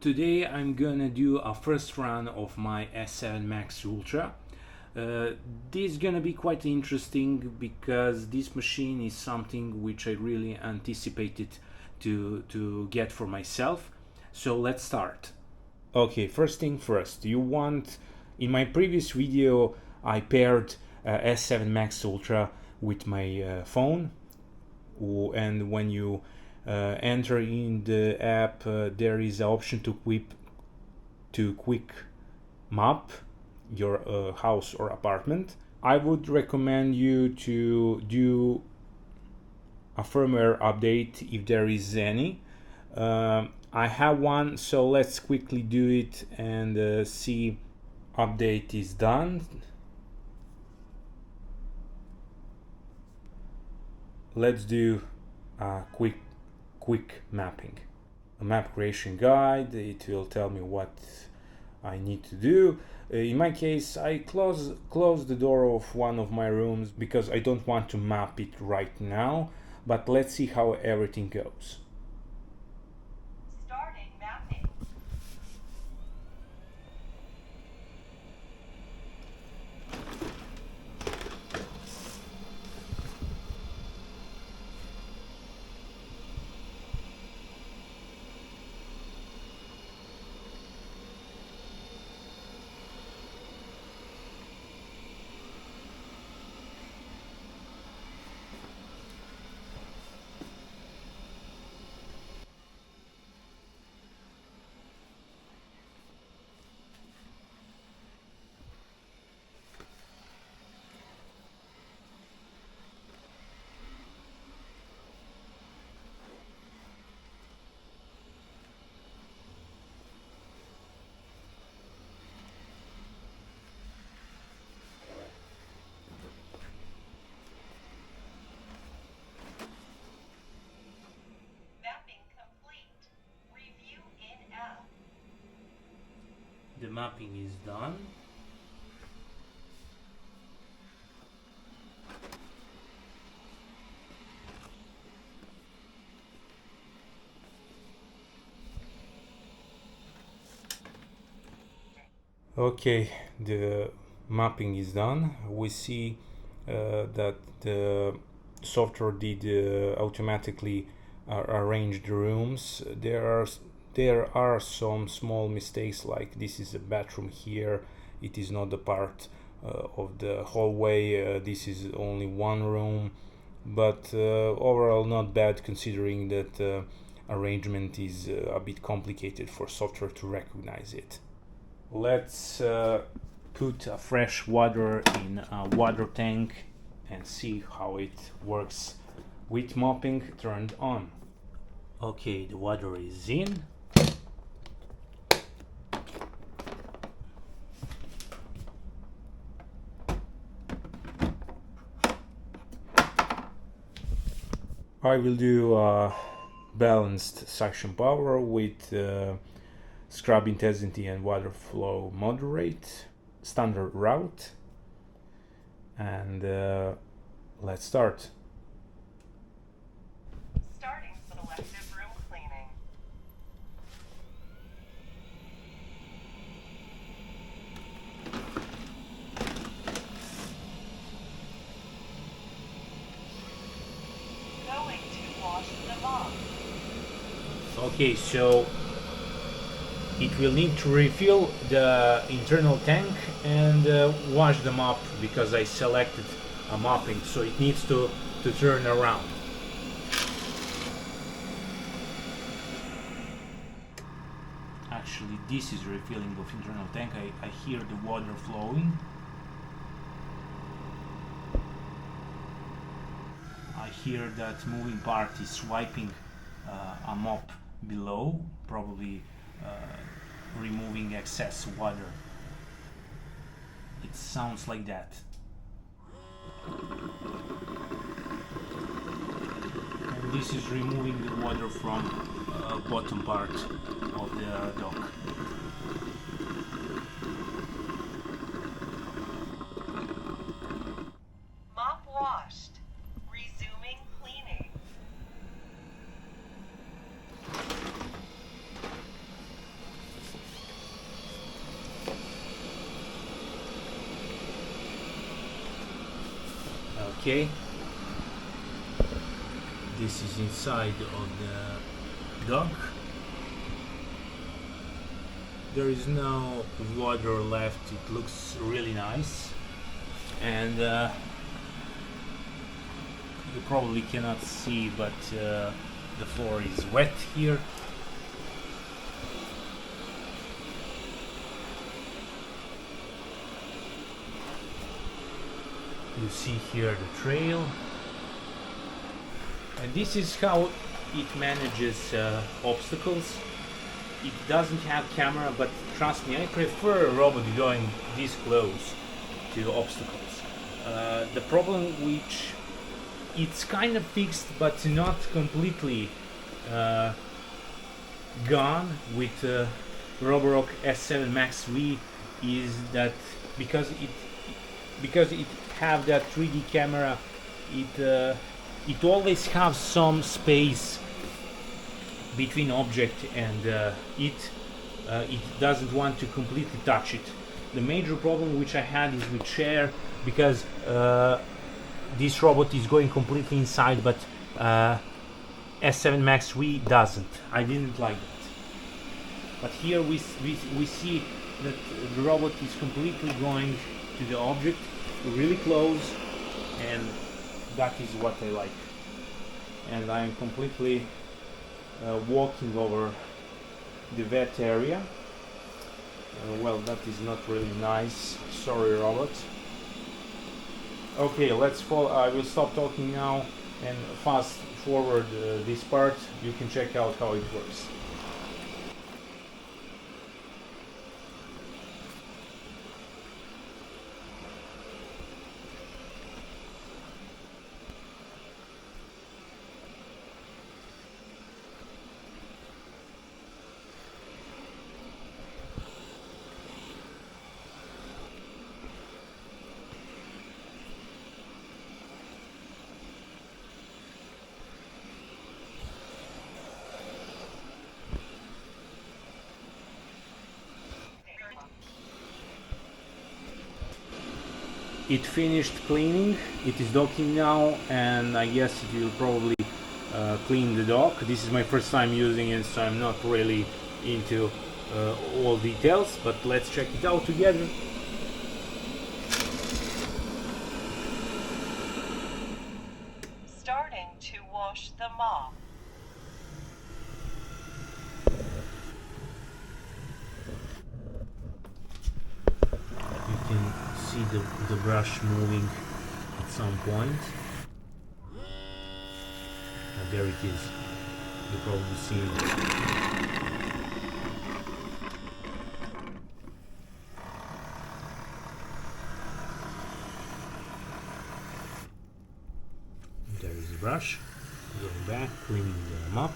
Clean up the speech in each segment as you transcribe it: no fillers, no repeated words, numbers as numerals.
Today I'm gonna do a first run of my S7 Max Ultra. This is gonna be quite interesting because this machine is something which I really anticipated to get for myself. So let's start. Okay, first thing first, in my previous video I paired S7 Max Ultra with my phone, and when you enter in the app, there is an option to quick map your house or apartment. I would recommend you to do a firmware update if there is any. I have one, so let's quickly do it and see. Update is done. Let's do a quick mapping. A map creation guide. It will tell me what I need to do. In my case, I close the door of one of my rooms because I don't want to map it right now, but let's see how everything goes. Starting mapping. The mapping is done. Okay, the mapping is done. We see that the software did automatically arrange the rooms. There are some small mistakes, like this is a bathroom here, it is not the part of the hallway, this is only one room, but overall not bad, considering that arrangement is a bit complicated for software to recognize it. Let's put a fresh water in a water tank and see how it works with mopping turned on. Okay, the water is in. I will do balanced suction power with scrub intensity and water flow moderate, standard route, and let's start. Starting selective room cleaning. Going to wash the mop. Okay, so it will need to refill the internal tank and wash the mop, because I selected a mopping, so it needs to turn around. Actually, this is refilling of internal tank. I hear the water flowing. I hear that moving part is swiping a mop below, probably removing excess water. It sounds like that. And this is removing the water from bottom part of the dock. Mop washed. Resuming cleaning. Okay, this is inside of the dock. There is no water left. It looks really nice, and you probably cannot see, but the floor is wet here. You see here the trail, and this is how it manages obstacles. It doesn't have camera, but trust me, I prefer a robot going this close to obstacles. The problem which it's kind of fixed but not completely gone with Roborock S7 Max V is that because it have that 3D camera, it always have some space between object and it doesn't want to completely touch it. The major problem which I had is with chair, because this robot is going completely inside, but S7 Max V doesn't. I didn't like that. But here we see that the robot is completely going to the object, really close, and that is what I like. And I am completely walking over the wet area. Well, that is not really nice. Sorry, robot. Okay, let's follow. I will stop talking now and fast forward this part. You can check out how it works. It finished cleaning, it is docking now, and I guess it will probably clean the dock. This is my first time using it, so I'm not really into all details, but let's check it out together. Starting to wash the mop. You can see the brush moving at some point. There it is. You probably see it. There is the brush. Going back, cleaning the mop.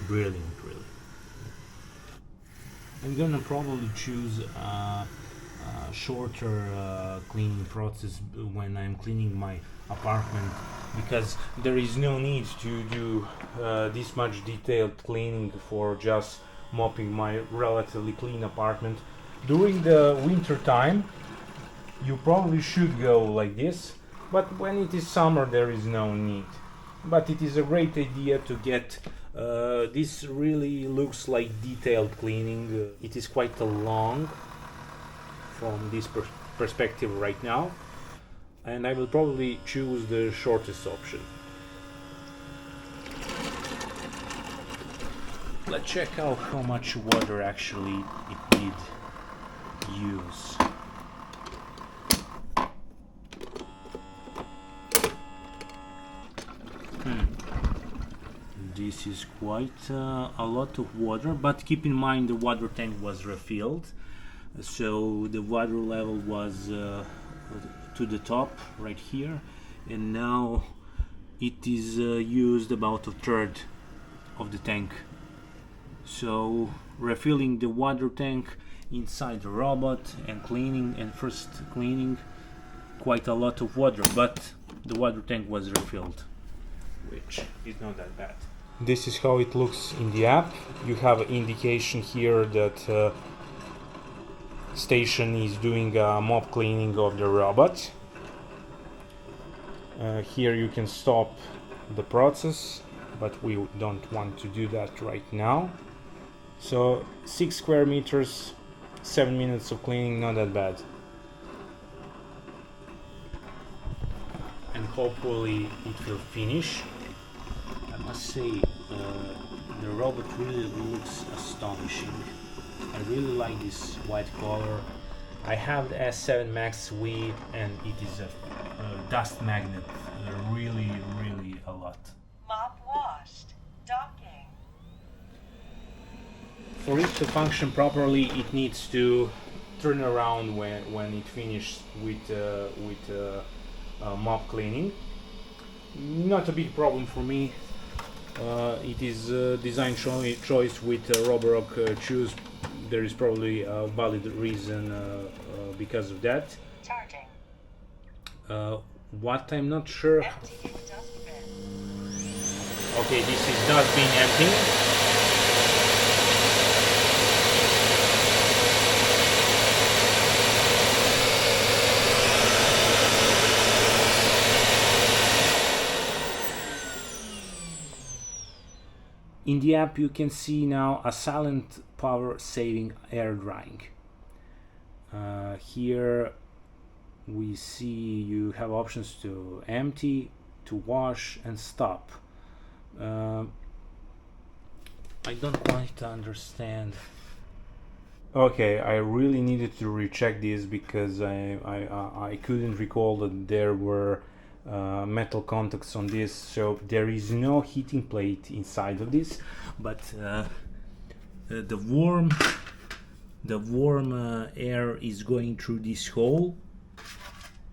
Brilliant, really. I'm gonna probably choose a shorter cleaning process when I'm cleaning my apartment, because there is no need to do this much detailed cleaning for just mopping my relatively clean apartment. During the winter time you probably should go like this, but when it is summer there is no need. But it is a great idea to get this really looks like detailed cleaning. It is quite long from this perspective right now, and I will probably choose the shortest option. Let's check out how much water actually it did use. This is quite a lot of water, but keep in mind the water tank was refilled, so the water level was to the top right here, and now it is used about a third of the tank. So refilling the water tank inside the robot and cleaning, and first cleaning, quite a lot of water, but the water tank was refilled, which is not that bad. This is how it looks in the app. You have an indication here that station is doing a mop cleaning of the robot. Here you can stop the process, but we don't want to do that right now. So 6 square meters, 7 minutes of cleaning, not that bad. And hopefully it will finish. I must say, the robot really looks astonishing. I really like this white color. I have the S7 Max V, and it is a dust magnet, really a lot. Mop washed. Docking. For it to function properly, it needs to turn around when it finishes with mop cleaning. Not a big problem for me. It is a design choice with Roborock shoes. There is probably a valid reason because of that. Charging. What? I'm not sure. Emptying dustbin. Okay, this is dustbin emptying. In the app you can see now a silent power saving air drying. Here we see you have options to empty, to wash and stop. I don't quite understand. Okay, I really needed to recheck this because I couldn't recall that there were metal contacts on this, so there is no heating plate inside of this, but the warm air is going through this hole,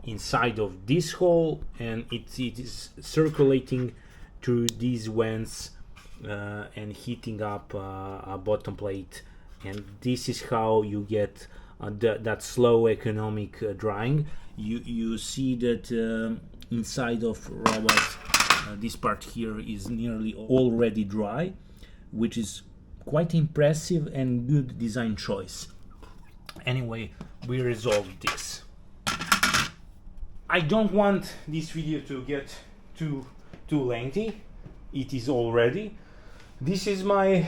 inside of this hole, and it is circulating through these vents and heating up a bottom plate, and this is how you get that slow economic drying. You see that inside of robot this part here is nearly already dry, which is quite impressive and good design choice. Anyway, we resolved this. I don't want this video to get too lengthy. It is already. This is my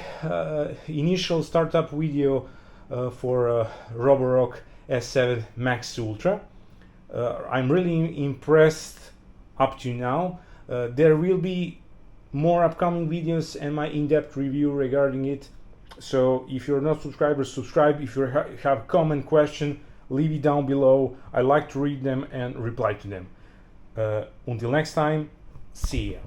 initial startup video for Roborock S7 Max Ultra. I'm really impressed up to now. There will be more upcoming videos and my in-depth review regarding it. So if you're not subscribers, subscribe. If you have comment, question, leave it down below. I like to read them and reply to them. Until next time, see ya.